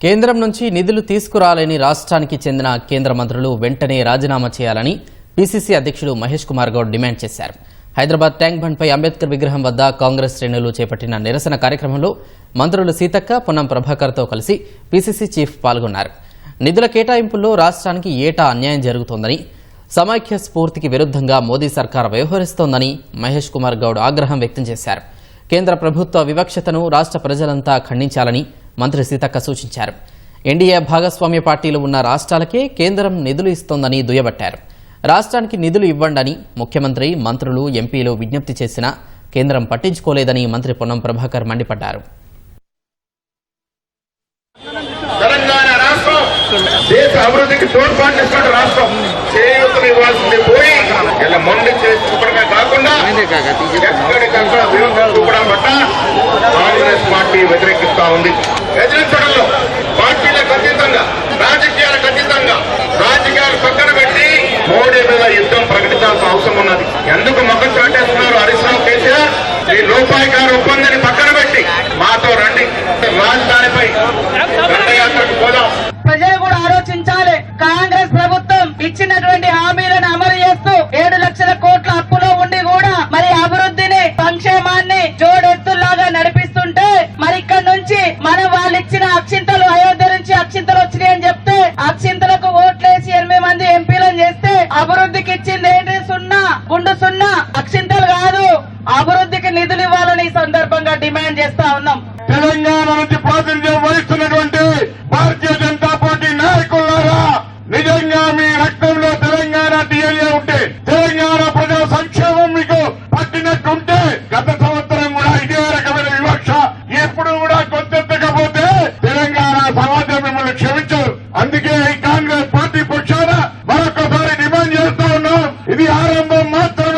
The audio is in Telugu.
కేంద్రం నుంచి నిధులు తీసుకురాలేని రాష్ట్రానికి చెందిన కేంద్ర మంత్రులు వెంటనే రాజీనామా చేయాలని పీసీసీ అధ్యక్షుడు మహేష్ కుమార్ గౌడ్ డిమాండ్ చేశారు. హైదరాబాద్ ట్యాంక్ బండ్పై అంబేద్కర్ విగ్రహం వద్ద కాంగ్రెస్ శ్రేణులు చేపట్టిన నిరసన కార్యక్రమంలో మంత్రులు సీతక్క, పొన్నం ప్రభాకర్తో కలిసి పీసీసీ చీఫ్ పాల్గొన్నారు. నిధుల కేటాయింపుల్లో రాష్ట్రానికి ఏటా అన్యాయం జరుగుతోందని, సమైక్య స్ఫూర్తికి విరుద్ధంగా మోదీ సర్కార్ వ్యవహరిస్తోందని మహేష్ కుమార్ గౌడ్ ఆగ్రహం వ్యక్తం చేశారు. కేంద్ర ప్రభుత్వ వివక్షతను రాష్ట్ర ప్రజలంతా ఖండించాలని మంత్రి సీతక్క సూచించారు. ఎన్డీఏ భాగస్వామ్య పార్టీలు ఉన్న రాష్ట్రాలకే కేంద్రం నిధులు ఇస్తోందని దుయ్యబట్టారు. రాష్ట్రానికి నిధులు ఇవ్వండని ముఖ్యమంత్రి, మంత్రులు, ఎంపీలు విజ్ఞప్తి చేసినా కేంద్రం పట్టించుకోలేదని మంత్రి పొన్నం ప్రభాకర్ మండిపడ్డారు. తెలంగాణ రాష్ట్రం దేశ అభివృద్ధికి తోడ్పాటు రాష్ట్రం చేయూతను ఇవ్వాల్సింది పోయి ఇలా మొండి చూపడమే కాకుండా ఎక్కడికక్కడ విరోధం చూపడం పట్ల కాంగ్రెస్ పార్టీ వ్యతిరేకిస్తా ఉంది. వ్యతిరేకించడంలో పార్టీలకు అతీతంగా, రాజకీయాలకు అతీతంగా రాజకీయాలు పక్కన పెట్టి మోడీ మీద యుద్ధం ప్రకటించాల్సిన అవసరం ఉన్నది. ఎందుకు మొక్కలు చాటేస్తున్నారు హరీష్ రావు, కేసీఆర్? ఈ లోపాయికారు ఒప్పందాన్ని పక్కన పెట్టి మాతో రండి, రాజధానిపై దండయాత్రకు పోదాం. ప్రజలు కూడా ఆలోచించాలి. కాంగ్రెస్ ప్రభుత్వం ఇచ్చినటువంటి హామీలను అమలు చేస్తూ 7 లక్షల కోట్ల అప్పులో ఉండి కూడా మరి అభివృద్ధిని, సంక్షేమాన్ని జోడెత్తుల్లాగా నడిపిస్తుంటే మరి ఇక్కడ నుంచి మనం వాళ్ళు ఇచ్చిన అక్షింతలు, అయోధ్య నుంచి అక్షింతలు వచ్చినాయని చెప్తే అక్షింతలకు ఓట్లేసి 8 మంది ఎంపీలను చేస్తే అభివృద్ధికి ఇచ్చింది ఏంటి? సున్నా, గుండు సున్నా. అక్షింతలు కాదు, అభివృద్ధికి నిధులు ఇవ్వాలని ఈ సందర్భంగా డిమాండ్ చేస్తా ఉన్నాం. తెలంగాణ నుంచి ప్రాతినిధ్యం వహిస్తున్నటువంటి భారతీయ జనతా పార్టీ నాయకులారా, నిజంగా మీ రక్తంలో తెలంగాణ DNA ఉంటే, తెలంగాణ ప్రజల సంక్షేమం మీకు పట్టినట్టుంటే, గత సంవత్సరం కూడా ఇదే రకమైన వివక్ష ఎప్పుడు కూడా కొత్తెత్తకపోతే తెలంగాణ సమాజం మిమ్మల్ని క్షమించరు. అందుకే ఈ కాంగ్రెస్ పార్టీ పక్షాన మరొకసారి డిమాండ్ చేస్తా ఉన్నాం. ఇది ఆరంభం మాత్రమే.